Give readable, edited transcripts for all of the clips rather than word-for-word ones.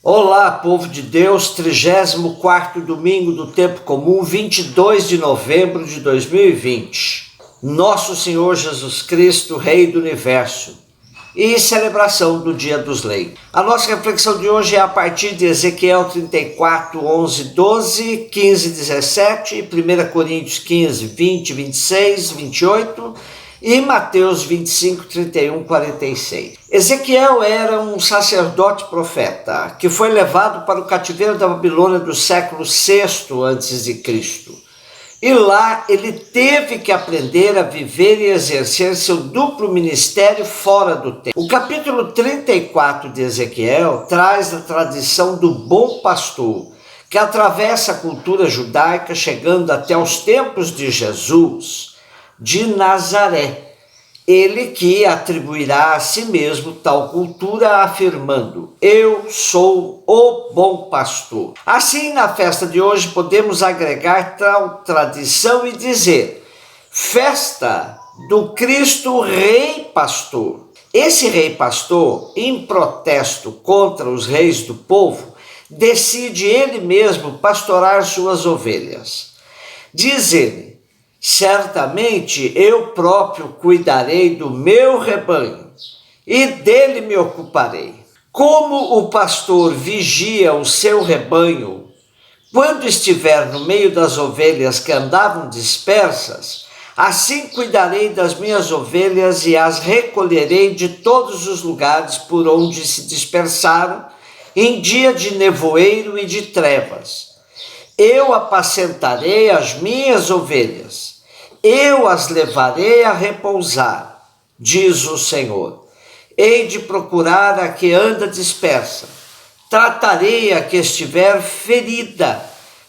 Olá, povo de Deus, 34º domingo do tempo comum, 22 de novembro de 2020. Nosso Senhor Jesus Cristo, Rei do Universo, e celebração do Dia dos Leigos. A nossa reflexão de hoje é a partir de Ezequiel 34, 11, 12, 15, 17, 1 Coríntios 15, 20, 26, 28 e Mateus 25, 31, 46. Ezequiel era um sacerdote profeta que foi levado para o cativeiro da Babilônia do século VI a.C. E lá ele teve que aprender a viver e exercer seu duplo ministério fora do templo. O capítulo 34 de Ezequiel traz a tradição do bom pastor, que atravessa a cultura judaica chegando até os tempos de Jesus de Nazaré. Ele que atribuirá a si mesmo tal cultura afirmando: eu sou o bom pastor. Assim, na festa de hoje, podemos agregar tal tradição e dizer: festa do Cristo Rei Pastor. Esse Rei Pastor, em protesto contra os reis do povo, decide ele mesmo pastorar suas ovelhas. Diz ele: certamente eu próprio cuidarei do meu rebanho e dele me ocuparei. Como o pastor vigia o seu rebanho, quando estiver no meio das ovelhas que andavam dispersas, assim cuidarei das minhas ovelhas e as recolherei de todos os lugares por onde se dispersaram, em dia de nevoeiro e de trevas. Eu apacentarei as minhas ovelhas, eu as levarei a repousar, diz o Senhor. Hei de procurar a que anda dispersa, tratarei a que estiver ferida,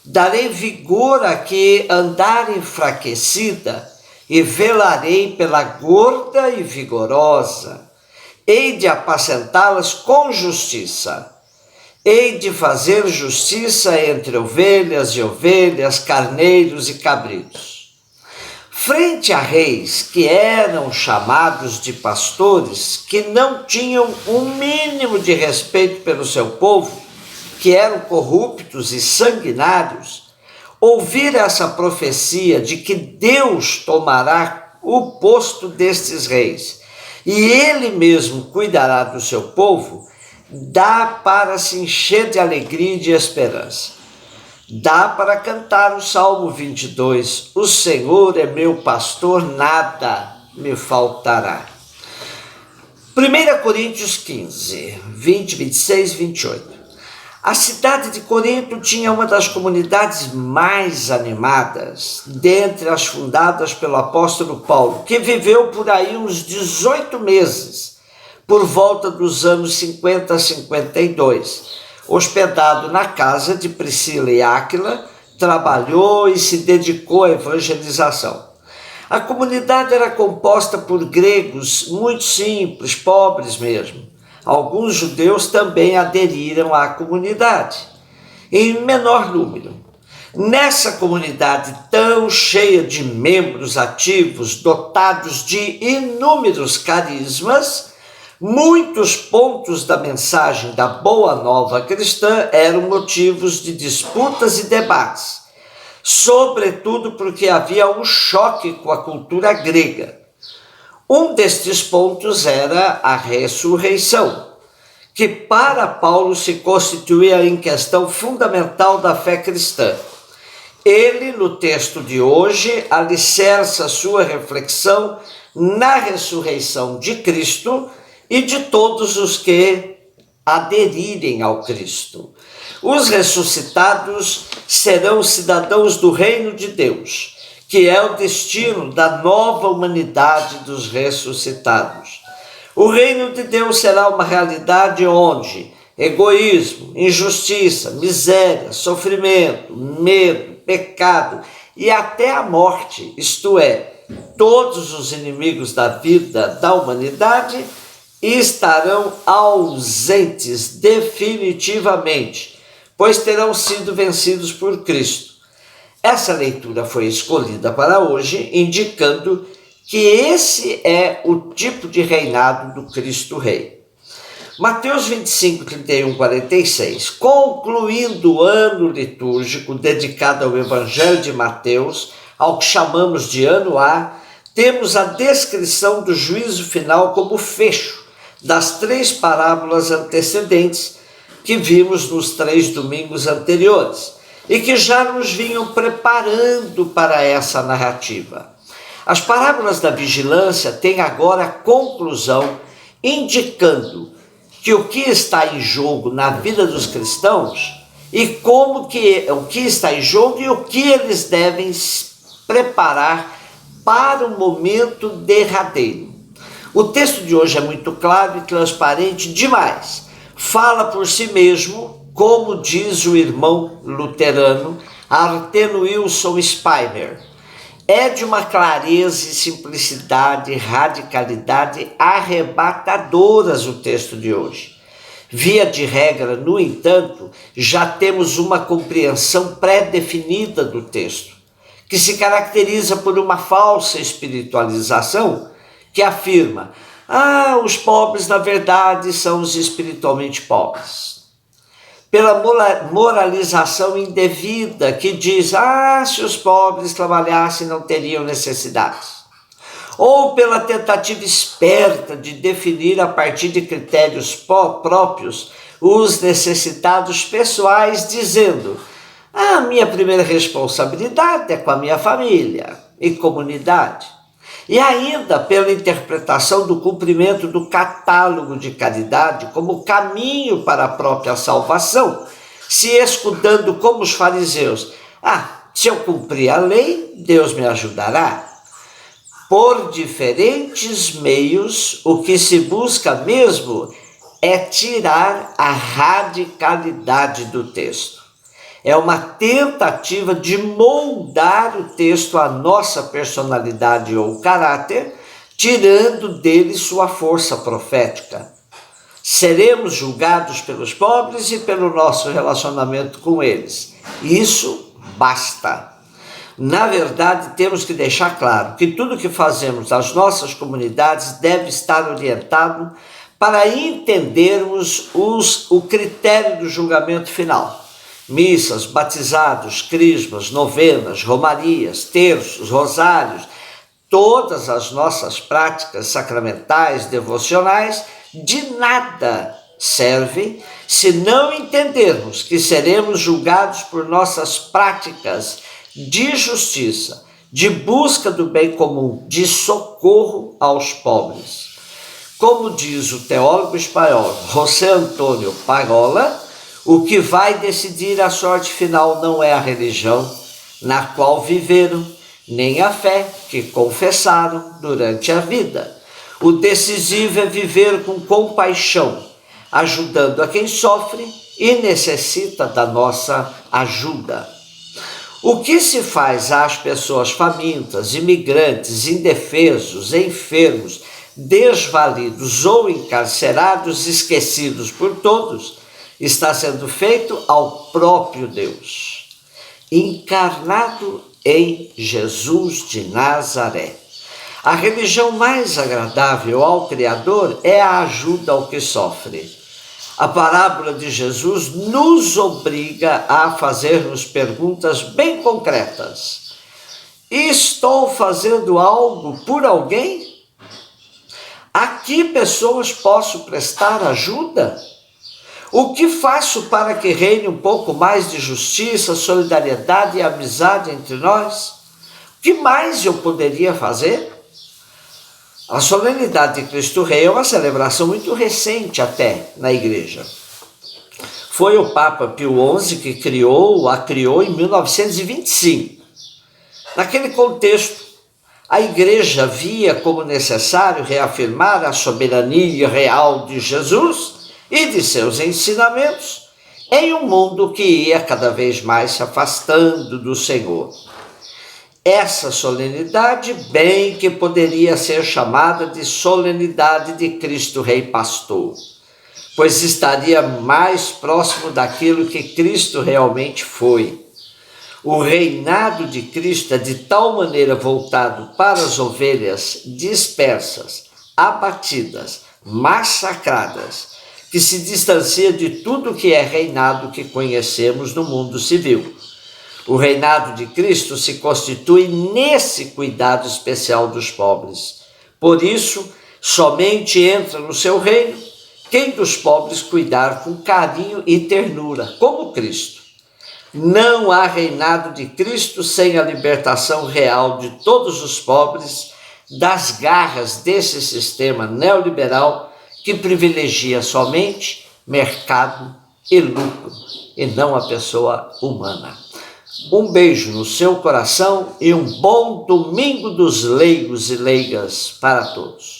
darei vigor a que andar enfraquecida, e velarei pela gorda e vigorosa. Hei de apacentá-las com justiça. Hei de fazer justiça entre ovelhas e ovelhas, carneiros e cabritos. Frente a reis que eram chamados de pastores, que não tinham um mínimo de respeito pelo seu povo, que eram corruptos e sanguinários, ouvir essa profecia de que Deus tomará o posto destes reis e ele mesmo cuidará do seu povo, dá para se encher de alegria e de esperança. Dá para cantar o Salmo 22, o Senhor é meu pastor, nada me faltará. 1 Coríntios 15, 20, 26 e 28. A cidade de Corinto tinha uma das comunidades mais animadas, dentre as fundadas pelo apóstolo Paulo, que viveu por aí uns 18 meses, por volta dos anos 50 a 52, hospedado na casa de Priscila e Áquila, trabalhou e se dedicou à evangelização. A comunidade era composta por gregos muito simples, pobres mesmo. Alguns judeus também aderiram à comunidade, em menor número. Nessa comunidade tão cheia de membros ativos, dotados de inúmeros carismas, muitos pontos da mensagem da Boa Nova Cristã eram motivos de disputas e debates, sobretudo porque havia um choque com a cultura grega. Um destes pontos era a ressurreição, que para Paulo se constituía em questão fundamental da fé cristã. Ele, no texto de hoje, alicerça sua reflexão na ressurreição de Cristo e de todos os que aderirem ao Cristo. Os ressuscitados serão cidadãos do reino de Deus, que é o destino da nova humanidade dos ressuscitados. O reino de Deus será uma realidade onde egoísmo, injustiça, miséria, sofrimento, medo, pecado e até a morte, isto é, todos os inimigos da vida da humanidade, estarão ausentes definitivamente, pois terão sido vencidos por Cristo. Essa leitura foi escolhida para hoje, indicando que esse é o tipo de reinado do Cristo Rei. Mateus 25, 31, 46. Concluindo o ano litúrgico dedicado ao Evangelho de Mateus, ao que chamamos de ano A, temos a descrição do juízo final como fecho das 3 parábolas antecedentes que vimos nos 3 domingos anteriores e que já nos vinham preparando para essa narrativa. As parábolas da vigilância têm agora a conclusão indicando que o que está em jogo na vida dos cristãos e o que está em jogo e o que eles devem preparar para o momento derradeiro. O texto de hoje é muito claro e transparente demais. Fala por si mesmo, como diz o irmão luterano Arteno Wilson Speimer. É de uma clareza e simplicidade e radicalidade arrebatadoras o texto de hoje. Via de regra, no entanto, já temos uma compreensão pré-definida do texto, que se caracteriza por uma falsa espiritualização que afirma: os pobres na verdade são os espiritualmente pobres. Pela moralização indevida que diz: se os pobres trabalhassem não teriam necessidades. Ou pela tentativa esperta de definir a partir de critérios próprios os necessitados pessoais, dizendo: minha primeira responsabilidade é com a minha família e comunidade. E ainda pela interpretação do cumprimento do catálogo de caridade como caminho para a própria salvação, se escudando como os fariseus: se eu cumprir a lei, Deus me ajudará. Por diferentes meios, o que se busca mesmo é tirar a radicalidade do texto. É uma tentativa de moldar o texto à nossa personalidade ou caráter, tirando dele sua força profética. Seremos julgados pelos pobres e pelo nosso relacionamento com eles. Isso basta. Na verdade, temos que deixar claro que tudo que fazemos nas nossas comunidades deve estar orientado para entendermos o critério do julgamento final. Missas, batizados, crismas, novenas, romarias, terços, rosários, todas as nossas práticas sacramentais, devocionais, de nada servem se não entendermos que seremos julgados por nossas práticas de justiça, de busca do bem comum, de socorro aos pobres. Como diz o teólogo espanhol José Antônio Parola, o que vai decidir a sorte final não é a religião na qual viveram, nem a fé que confessaram durante a vida. O decisivo é viver com compaixão, ajudando a quem sofre e necessita da nossa ajuda. O que se faz às pessoas famintas, imigrantes, indefesos, enfermos, desvalidos ou encarcerados, esquecidos por todos, está sendo feito ao próprio Deus, encarnado em Jesus de Nazaré. A religião mais agradável ao Criador é a ajuda ao que sofre. A parábola de Jesus nos obriga a fazer-nos perguntas bem concretas. Estou fazendo algo por alguém? A que pessoas posso prestar ajuda? O que faço para que reine um pouco mais de justiça, solidariedade e amizade entre nós? O que mais eu poderia fazer? A solenidade de Cristo Rei é uma celebração muito recente até na igreja. Foi o Papa Pio XI que a criou em 1925. Naquele contexto, a igreja via como necessário reafirmar a soberania real de Jesus e de seus ensinamentos em um mundo que ia cada vez mais se afastando do Senhor. Essa solenidade bem que poderia ser chamada de solenidade de Cristo Rei Pastor, pois estaria mais próximo daquilo que Cristo realmente foi. O reinado de Cristo é de tal maneira voltado para as ovelhas dispersas, abatidas, massacradas, que se distancia de tudo que é reinado que conhecemos no mundo civil. O reinado de Cristo se constitui nesse cuidado especial dos pobres. Por isso, somente entra no seu reino quem dos pobres cuidar com carinho e ternura, como Cristo. Não há reinado de Cristo sem a libertação real de todos os pobres das garras desse sistema neoliberal que privilegia somente mercado e lucro, e não a pessoa humana. Um beijo no seu coração e um bom domingo dos leigos e leigas para todos.